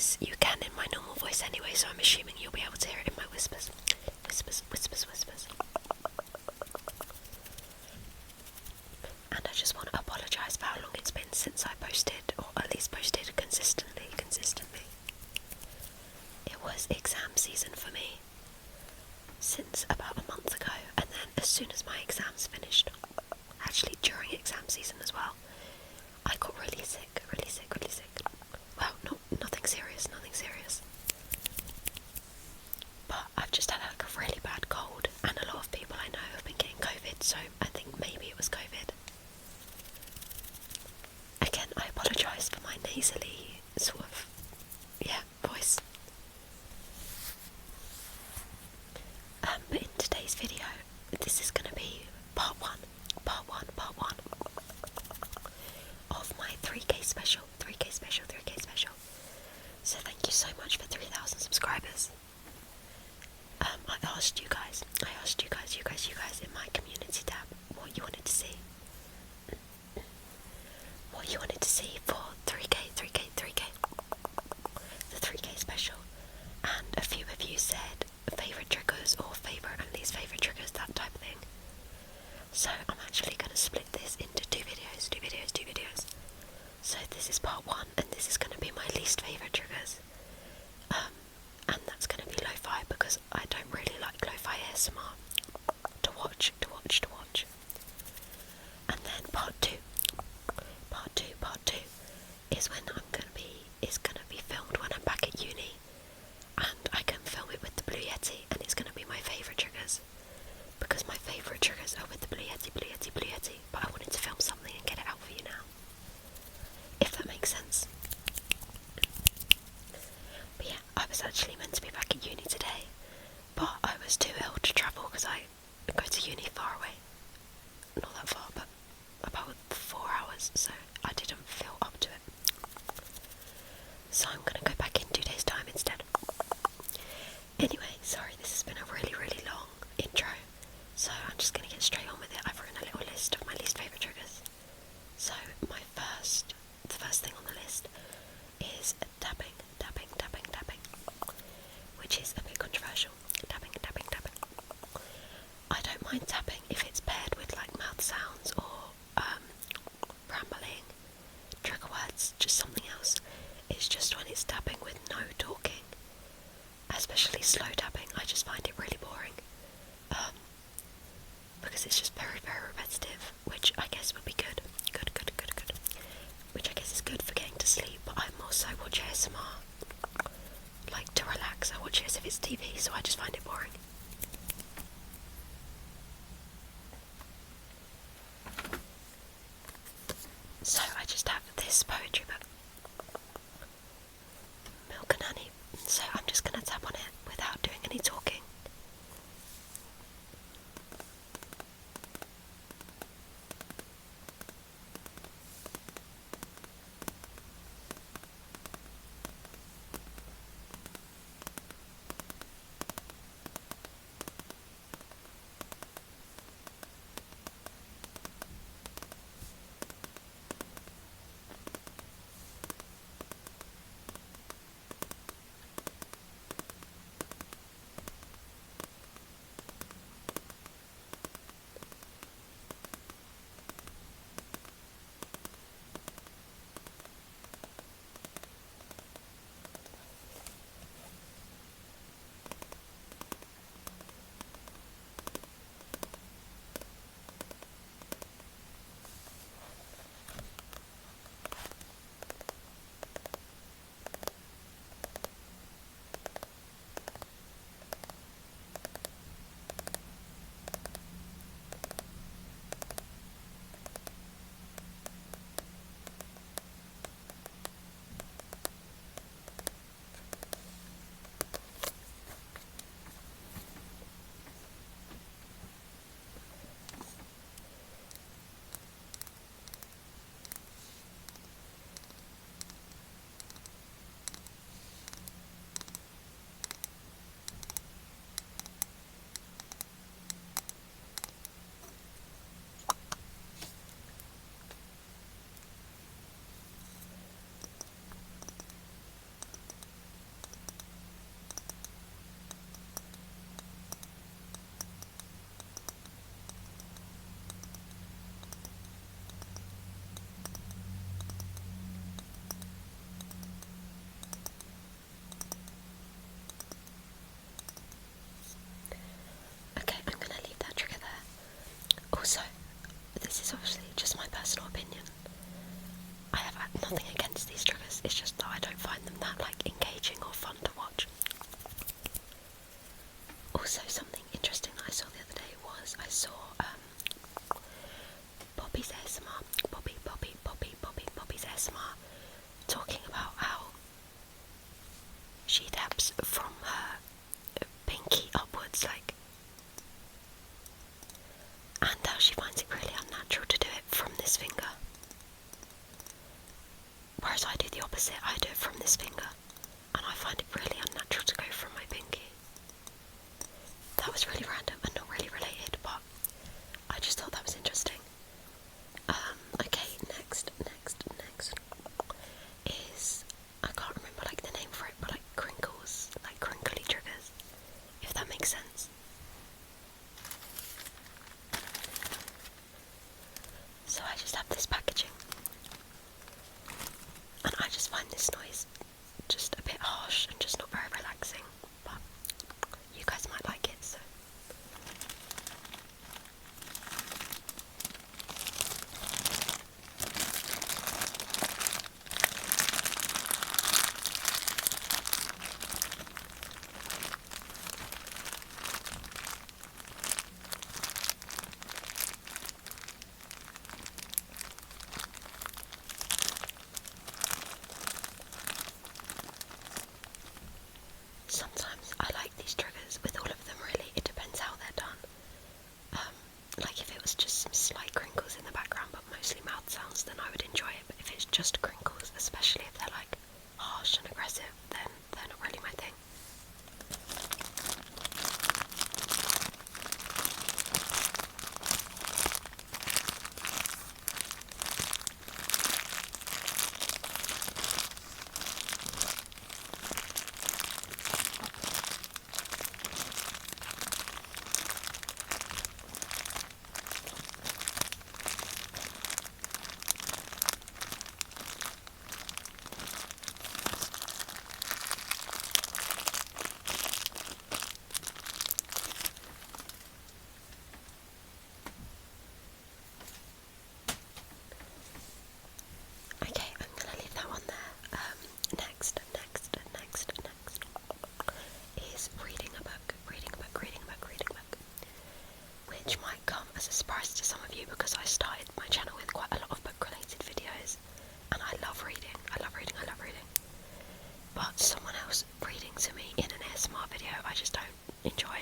voice, you can in my normal voice anyway, so I'm assuming you'll be able to hear it in my whispers. Whispers, whispers, whispers. And I just want to apologise for how long it's been since I posted, or at least posted consistently. It was exam season for me since about a month ago, and then as soon as my exams finished, actually during exam season as well, I got really sick. Well, nothing serious. But I've just had like a really bad cold, and a lot of people I know have been getting COVID, so I think maybe it was COVID. Again, I apologise for my nasally sort of, voice. But in today's video, this is going to be part one of my 3K special. So thank you so much for 3,000 subscribers. I asked you guys in my community tab what you wanted to see. For 3K, the 3K special, and a few of you said favourite triggers or favourite and least favourite triggers, that type of thing. So I'm actually going to split this into two videos. So this is part one, and this is going to be my least favourite triggers. And that's going to be lo-fi, because I don't really like lo-fi ASMR to watch. And then part two is when it's going to be filmed when I'm back at uni, and I can film it with the Blue Yeti, and it's going to be my favourite triggers, because my favourite triggers are with the Blue Yeti, but I wanted to film something and get it out for you now, if that makes sense. But yeah, I was actually meant to be back at uni today, but I was too ill to travel because I go to uni far away. Not that far, but about 4 hours, so I didn't feel up to it. So I'm going to go back in 2 days' time instead. Anyway, sorry, this has been a really long intro, so I'm just going to get straight on with it. I've written a little list of my least favourite triggers. So the first thing on the list is tapping, which is a bit controversial. Tapping. I don't mind tapping if it's paired with like mouth sounds or rambling, trigger words, just something else. It's just when it's tapping with no talking, especially slow tapping, I just find it really boring. Because it's just very repetitive, which I guess would be good. Which I guess is good for getting to sleep, but I also watch ASMR, like to relax. I watch it as if it's TV, so I just find it boring. So I just have this poetry book, Milk and Honey, so I'm just going to tap on it without doing any talking. Also, something interesting that I saw the other day was I saw Bobby's ASMR, Bobby's ASMR, talking about how she taps from her pinky upwards, like, and how she finds it really unnatural to do it from this finger. Whereas I do the opposite, I do it from this finger, and I find it really unnatural to go from my pinky. That was really random and not really related, but I just thought that was interesting. Okay, next is, I can't remember like the name for it, but like crinkles, like crinkly triggers, if that makes sense. So I just have this packaging, and I just find this noise just a bit harsh and just not very relaxing, but you guys might like it, so. Sometimes I like these triggers with all of them, really. It depends how they're done. Like if it was just some slight crinkles in the background but mostly mouth sounds, then I would enjoy it. But if it's just crinkles, especially if they're like harsh and aggressive, then they're not really my thing. Okay, I'm gonna leave that one there. Next is reading a book, which might come as a surprise to some of you because I started my channel with quite a lot of book-related videos, and I love reading. But someone else reading to me in an ASMR video, I just don't enjoy.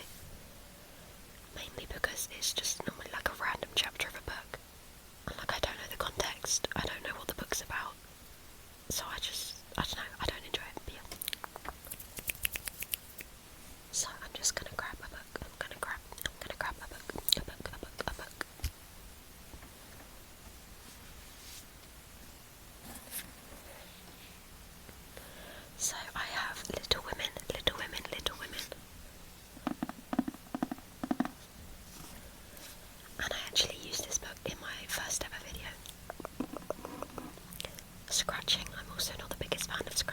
Mainly because it's just normally like a random chapter of a book, and like I don't know the context, I don't know what the book's about, so I don't know, I don't enjoy it. But yeah. So I'm just gonna grab a book. I'm gonna grab a book. So I have Little Women. And I actually used this book in my first ever video. Scratching. I'm also not the biggest fan of scratching.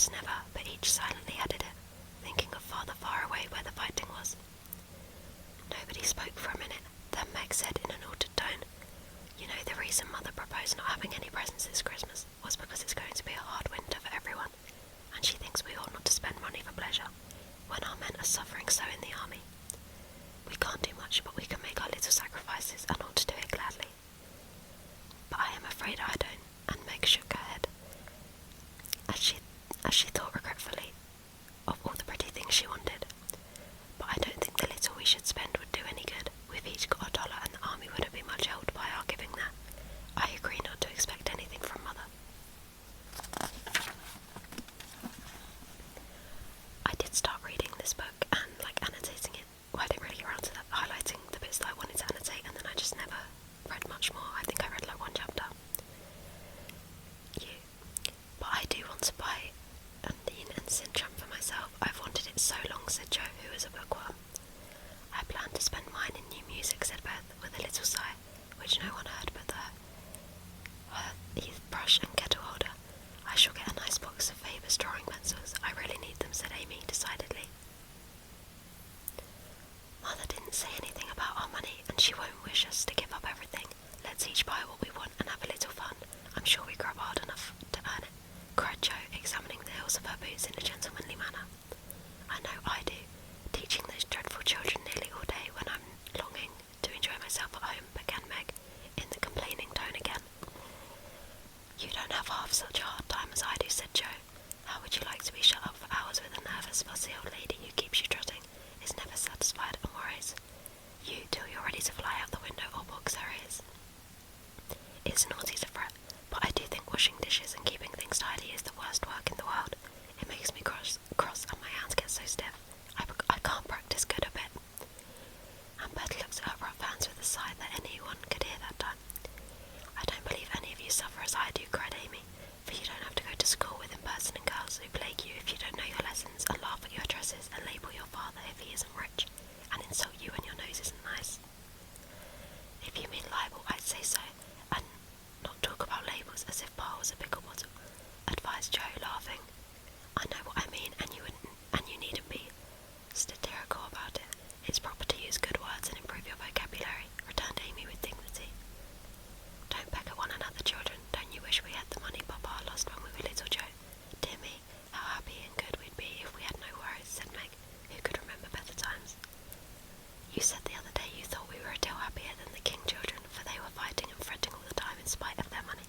perhaps never, but each silently added it, thinking of farther far away where the fighting was. Nobody spoke for a minute, then Meg said in an altered tone, "You know, the reason Mother proposed not having any presents this Christmas was because it's going to be a hard winter for everyone, and she thinks we ought not to spend money for pleasure, when our men are suffering so in the army. We can't do much, but we can make our little sacrifices and ought to do it gladly." "But I am afraid I don't," and Meg shook her head, as she thought regretfully of all the pretty things she wanted. "But I don't think the little we should spend would do any good. We've each got $1 and the army wouldn't be much helped by our giving that. I agree not to expect anything from Mother." I did start reading this book and annotating it. Well, I didn't really get around to that, highlighting the bits that I wanted to annotate, and then I just never read much more. I think I read one chapter. But I do want to buy Undine and Sintram for myself. "I've wanted it so long," said Jo, who is a bookworm. "I plan to spend mine in new music," said Beth, with a little sigh, which no one heard but her brush and kettle holder. "I shall get a nice box of Faber's drawing pencils. I really need them," said Amy, decidedly. "Mother didn't say anything about our money, and she won't wish us to give up everything. Let's each buy what we want and have a little fun. I'm sure we grub hard enough to earn it," cried Jo, examining the heels of her boots in a gentlemanly manner. "I know I do, teaching those dreadful children nearly all day when I'm longing to enjoy myself at home," began Meg, in the complaining tone again. "You don't have half such a hard time as I do," said Jo. "How would you like to be shut up for hours with a nervous, fussy old lady who keeps you trotting, is never satisfied, and worries you till you're ready to fly out the window or box her ears? It's naughty to fret, but I do think washing dishes and keeping things tidy is the worst work in the world. It makes me cross and my hands get so stiff. I can't practice good a bit." And Beth looked at her rough hands with a sigh that anyone could hear that time. "I don't believe any of you suffer as I do," cried Amy, "for you don't have to go to school with impertinent girls who plague you if you don't know your lessons, and laugh at your dresses, and label your father if he isn't rich, and insult you when your nose isn't nice." "If you mean libel, I'd say so, and not talk about labels as if Pa was a pickle bottle," advised Jo, laughing. "I know what I mean, and you needn't be satirical about it. It's proper to use good words and improve your vocabulary," returned Amy with dignity. "Don't peck at one another, children. Don't you wish we had the money Papa lost when we were little, Jo? Dear me, how happy and good we'd be if we had no worries," said Meg, who could remember better times. "You said the other day you thought we were a deal happier than the King children, for they were fighting and fretting all the time in spite of their money."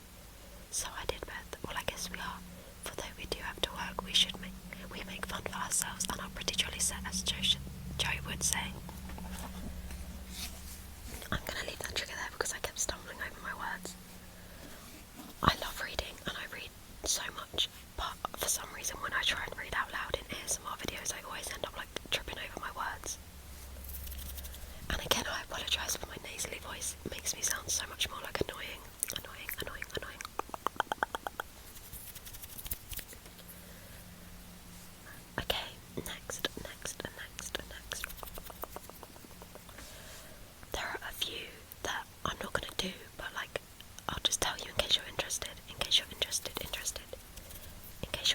"So I did, Beth. Well, I guess we are, for though we do have to work, we make fun for ourselves and are pretty jolly set, as Jo would say." I'm going to leave that trigger there because I kept stumbling over my words. I love reading, and I read so much, but for some reason when I try and read out loud in ASMR videos, I always end up tripping over my words. And again, I apologise for my nasally voice. It makes me sound so much more annoying. Okay, next. There are a few that I'm not going to do, but I'll just tell you in case you're interested. In case you're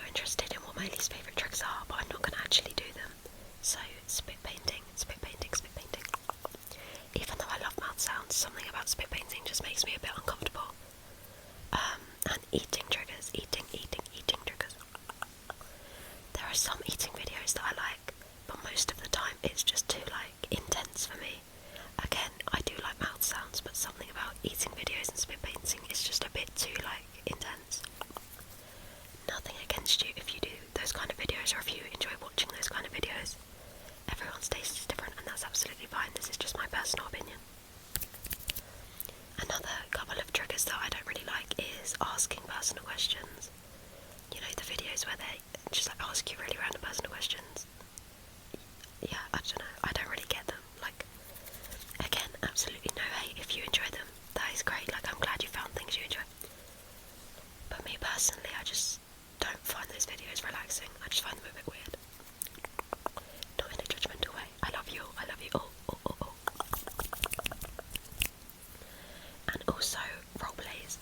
interested in what my least favourite tricks are, but I'm not going to actually do them. So, spit painting. Even though I love mouth sounds, something about spit painting just makes me a bit uncomfortable. And eating triggers. There are some eating videos that I like, but most of the time it's just too intense for me. Again, I do like mouth sounds, but something about eating videos and spit painting is just a bit too intense. Nothing against you if you do those kind of videos, or if you enjoy watching those kind of videos. Everyone's taste is different, and that's absolutely fine. This is just my personal opinion. Another couple of triggers that I don't really like is asking personal questions. You know, the videos where they just ask you really random personal questions. Yeah, I don't know. I don't really get them. Again, absolutely no hate if you enjoy them. That is great. I'm glad you found things you enjoy. But me personally, I just don't find those videos relaxing. I just find them a bit weird. Not in a judgmental way. I love you all. And also roleplays.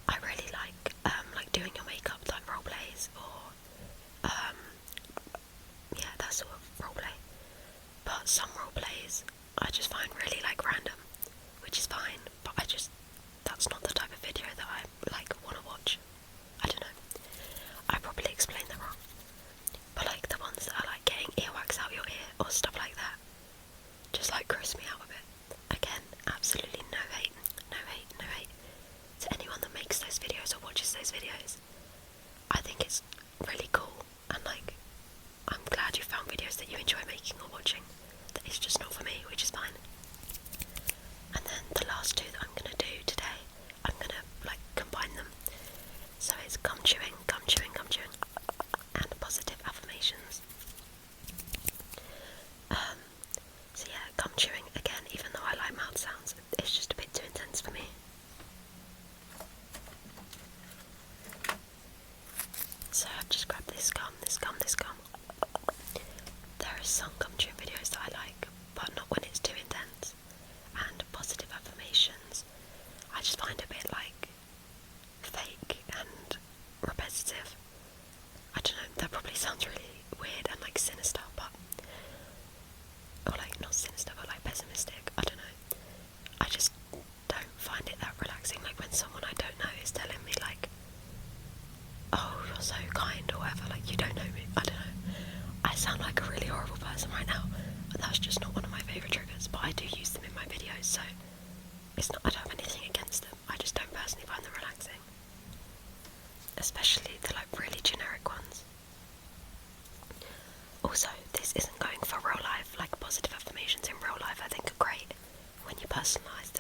I really like doing your makeup just grab this gum, this gum, this gum. There are some gum chewing videos that I like, but not when it's too intense. And positive affirmations, I just find a bit like fake and repetitive. I don't know, that probably sounds really weird and like sinister, but, or like not sinister, but like pessimistic. I don't know. I just don't find it that relaxing. Like when someone I don't know is telling me like, oh, you're so kind or whatever, like you don't know me. I don't know. I sound like a really horrible person right now, but that's just not one of my favourite triggers, but I do use them in my videos, so it's not, I don't have anything against them. I just don't personally find them relaxing. Especially the like really generic ones. Also, this isn't going for real life, like positive affirmations in real life I think are great when you personalise